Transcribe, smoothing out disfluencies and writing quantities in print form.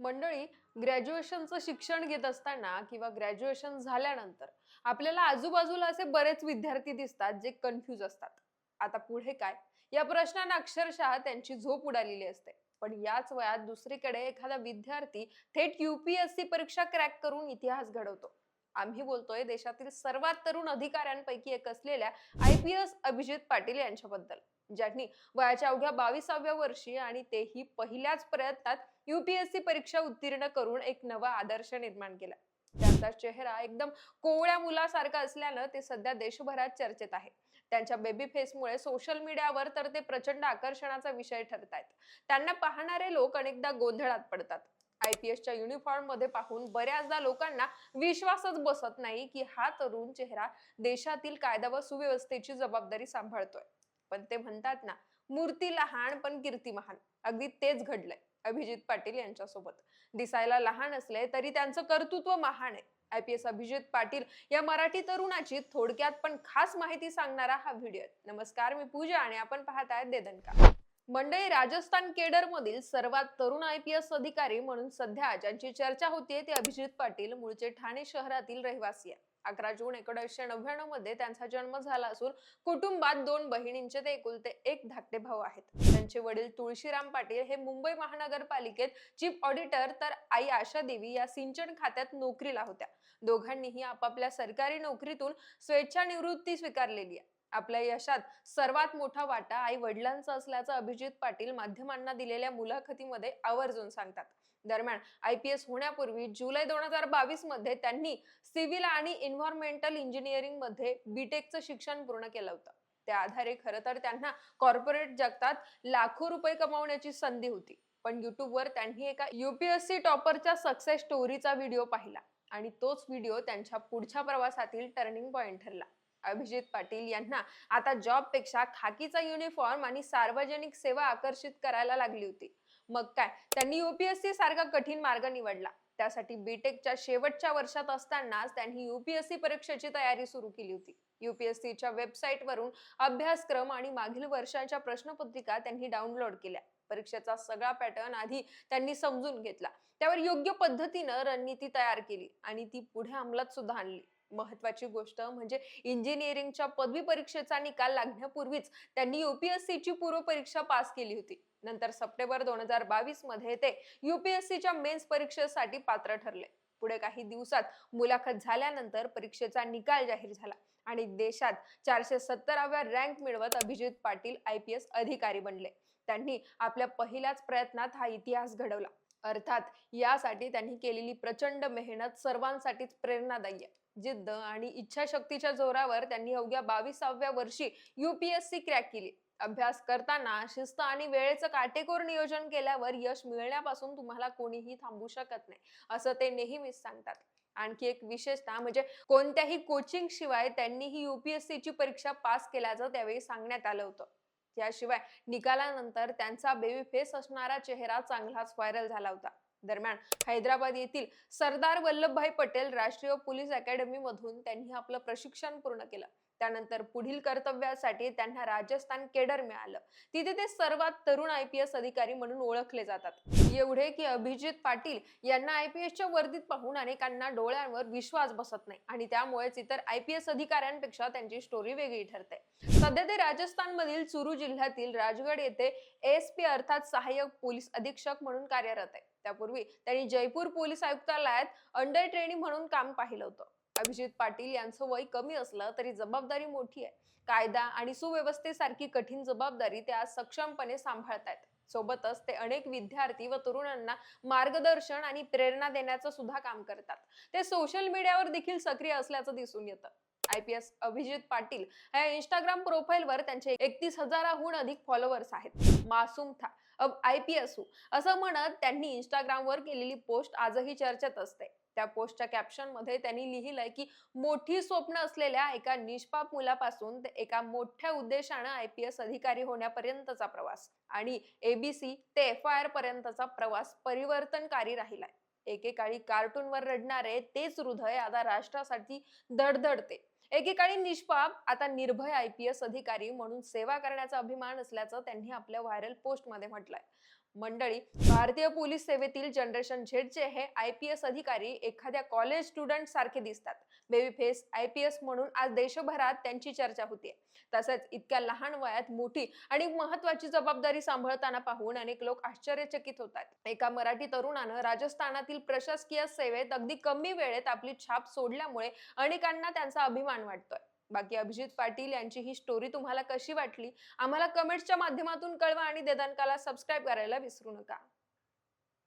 मंडळी, ग्रॅज्युएशनचं शिक्षण घेत असताना किंवा ग्रॅज्युएशन झाल्यानंतर आपल्याला आजूबाजूला असे बरेच विद्यार्थी दिसतात जे कन्फ्यूज असतात. आता पुढे काय, या प्रश्नांना अक्षरशः त्यांची झोप उडालेली असते. पण याच वयात दुसरीकडे एखादा विद्यार्थी थेट UPSC परीक्षा क्रॅक करून इतिहास घडवतो. आम्ही बोलतोय देशातील सर्वात तरुण अधिकाऱ्यांपैकी एक असलेल्या IPS अभिजित पाटील यांच्याबद्दल, ज्यांनी वयाच्या अवघ्या 22व्या वर्षी आणि तेही पहिल्याच प्रयत्नात UPSC परीक्षा उत्तीर्ण करून एक नवा आदर्श निर्माण केला. त्यांचा चेहरा एकदम कोवळ्या मुलासारखा असल्यानं ते सध्या देशभरात चर्चेत आहे. त्यांच्या बेबी फेसमुळे सोशल मीडियावर तर ते प्रचंड आकर्षणाचा विषय ठरत आहेत. त्यांना पाहणारे लोक अनेकदा गोंधळात पडतात. IPSच्या युनिफॉर्म मध्ये पाहून बऱ्याचदा लोकांना विश्वासच बसत नाही की हा तरुण चेहरा देशातील कायदा व सुव्यवस्थेची जबाबदारी सांभाळतोय. पण ते म्हणतात ना, मूर्ती लहान पण कीर्ती महान. अगदी तेच घडलंय अभिजित पाटील यांच्यासोबत. दिसायला लहान असले तरी त्यांचं कर्तृत्व महान आहे. IPS अभिजित पाटील या मराठी तरुणाची थोडक्यात पण खास माहिती सांगणारा हा व्हिडिओ आहे. नमस्कार, मी पूजा आणि आपण पाहताय देदनका. मंडळी, राजस्थान केडर मधील सर्वात तरुण IPS अधिकारी म्हणून सध्या ज्यांची चर्चा होतीये ते अभिजित पाटील मूळचे ठाणे शहरातील रहिवासी आहे. 11 जून 1999 मध्ये त्यांचा जन्म झाला असून कुटुंबात 2 बहिणींचे ते एकुलते एक धाकटे भाऊ आहेत. त्यांचे वडील तुळशीराम पाटील हे मुंबई महानगरपालिकेत चीफ ऑडिटर, तर आई आशा देवी या सिंचन खात्यात नोकरीला होत्या. दोघांनीही आपापल्या सरकारी नोकरीतून स्वेच्छानिवृत्ती स्वीकारलेली आहे. आपल्या यशात सर्वात मोठा वाटा आई वडिलांचा असल्याचं अभिजित पाटील माध्यमांना दिलेल्या मुलाखतीमध्ये आवर्जून सांगतात. दरम्यान IPS होण्यापूर्वी जुलै 2022 मध्ये त्यांनी सिव्हिल आणि एन्व्हायरमेंटल इंजिनिअरिंग मध्ये BTechचं शिक्षण पूर्ण केलं होतं. त्या आधारे खरं तर त्यांना कॉर्पोरेट जगतात लाखो रुपये कमावण्याची संधी होती. पण युट्यूबवर त्यांनी एका UPSC टॉपरच्या सक्सेस स्टोरीचा व्हिडिओ पाहिला आणि तोच व्हिडिओ त्यांच्या पुढच्या प्रवासातील टर्निंग पॉइंट ठरला. अभिजित पाटील यांना आता जॉब पेक्षा खाकीचा युनिफॉर्म आणि सार्वजनिक सेवा आकर्षित करायला लागली होती. मग काय, त्यांनी UPSC सारखा कठीण मार्ग निवडला. त्यासाठी BTechच्या शेवटच्या वर्षात असतानाच त्यांनी UPSC परीक्षेची तयारी सुरू केली होती. UPSCच्या वेबसाईटवरून अभ्यासक्रम आणि मागील वर्षांच्या प्रश्नपत्रिका त्यांनी डाउनलोड केल्या. परीक्षेचा सगळा पॅटर्न आधी त्यांनी समजून घेतला. त्यावर योग्य पद्धतीनं रणनीती तयार केली आणि ती पुढे अंमलात सुद्धा आणली. महत्वाची गोष्ट म्हणजे इंजिनिअरिंगच्या पदवी परीक्षेचा निकाल लागण्यापूर्वीच त्यांनी UPSCची पूर्व परीक्षा पास केली होती. नंतर सप्टेंबर 2022 मध्ये ते UPSCच्या मेन्स परीक्षेसाठी पात्र ठरले. पुढे काही दिवसात मुलाखत झाल्यानंतर परीक्षेचा निकाल जाहीर झाला आणि देशात 470व्या रँक मिळवत अभिजित पाटील IPS अधिकारी बनले. त्यांनी आपल्या पहिल्याच प्रयत्नात हा इतिहास घडवला. अर्थात यासाठी त्यांनी केलेली प्रचंड मेहनत सर्वांसाठीच प्रेरणादायी आहे. जिद्द आणि इच्छाशक्तीच्या जोरावर त्यांनी अवघ्या 22व्या वर्षी UPSC क्रॅक केली. अभ्यास करताना शिस्त आणि वेळेचं काटेकोर नियोजन केल्यावर यश मिळण्यापासून तुम्हाला कोणीही थांबवू शकत नाही, असं ते नेहमीच सांगतात. आणखी एक विशेषता म्हणजे कोणत्याही कोचिंग शिवाय त्यांनी ही UPSCची परीक्षा पास केल्याचं त्यावेळी सांगण्यात आलं होतं. याशिवाय निकालानंतर त्यांचा बेबी फेस असणारा चेहरा चांगलाच व्हायरल झाला होता. दरम्यान हैदराबाद येथील सरदार वल्लभभाई पटेल राष्ट्रीय पोलीस अकॅडमी मधून त्यांनी आपलं प्रशिक्षण पूर्ण केलं. त्यानंतर पुढील कर्तव्यासाठी त्यांना राजस्थान केडर मिळालं. तिथे ते सर्वात तरुण IPS अधिकारी म्हणून ओळखले जातात. एवढे की अभिजित पाटील यांना IPSच्या वर्दीत पाहून अनेकांना डोळ्यांवर विश्वास बसत नाही आणि त्यामुळेच इतर IPS अधिकाऱ्यांपेक्षा त्यांची स्टोरी वेगळी ठरते. सध्या ते राजस्थान मधील चुरू जिल्ह्यातील राजगड येथे ASP अर्थात सहाय्यक पोलीस अधीक्षक म्हणून कार्यरत आहे. त्यापूर्वी त्यांनी जयपूर पोलीस आयुक्तालयात अंडर ट्रेनी म्हणून काम पाहिलं होतं. अभिजित पाटील यांचं वय कमी असलं तरी जबाबदारी मोठी आहे. कायदा आणि सुव्यवस्थेसारखी कठीण जबाबदारी ते आज सक्षमपणे सांभाळतायत. सोबतच ते अनेक विद्यार्थी व तरुणांना मार्गदर्शन आणि प्रेरणा देण्याचं सुद्धा काम करतात. ते सोशल मीडियावर देखील सक्रिय असल्याचं दिसून येतं. IPS अभिजित पाटील या इंस्टाग्राम प्रोफाईलवर त्यांचे 31,000हून अधिक फॉलोअर्स आहेत. मासूम था अब IPS हूं असं म्हणत त्यांनी इंस्टाग्रामवर केलेली पोस्ट आजही चर्चेत असते. त्या पोस्टच्या कॅप्शन मध्ये त्यांनी लिहिलंय की मोठी स्वप्न असलेल्या एका निष्पाप मुलापासून ते एका मोठ्या उद्देशानं IPS अधिकारी होण्यापर्यंतचा प्रवास आणि ABC ते FIR पर्यंतचा प्रवास परिवर्तनकारी राहिलाय. एकेकाळी कार्टूनवर रडणारे तेच हृदय आता राष्ट्रासाठी धडधडते. एकेकाळी निष्पाप, आता निर्भय IPS अधिकारी म्हणून सेवा करण्याचा अभिमान असल्याचं त्यांनी आपल्या व्हायरल पोस्ट मध्ये म्हटलंय. मंडळी, भारतीय पोलीस सेवेतील जनरेशन झेडचे हे IPS अधिकारी एखाद्या कॉलेज स्टुडंट सारखे दिसतात. बेबी फेस IPS म्हणून आज देशभरात त्यांची चर्चा होतीये. तसंच इतक्या लहान वयात मोठी आणि महत्वाची जबाबदारी सांभाळताना पाहून अनेक लोक आश्चर्यचकित होतात. एका मराठी तरुणानं राजस्थानातील प्रशासकीय सेवेत अगदी कमी वेळेत आपली छाप सोडल्यामुळे अनेकांना त्यांचा अभिमान वाटतोय. बाकी अभिजित पाटील यांची ही स्टोरी तुम्हाला कशी वाटली? आम्हाला कमेंट्सच्या माध्यमातून कळवा आणि देदानकाला सबस्क्राईब करायला विसरू नका.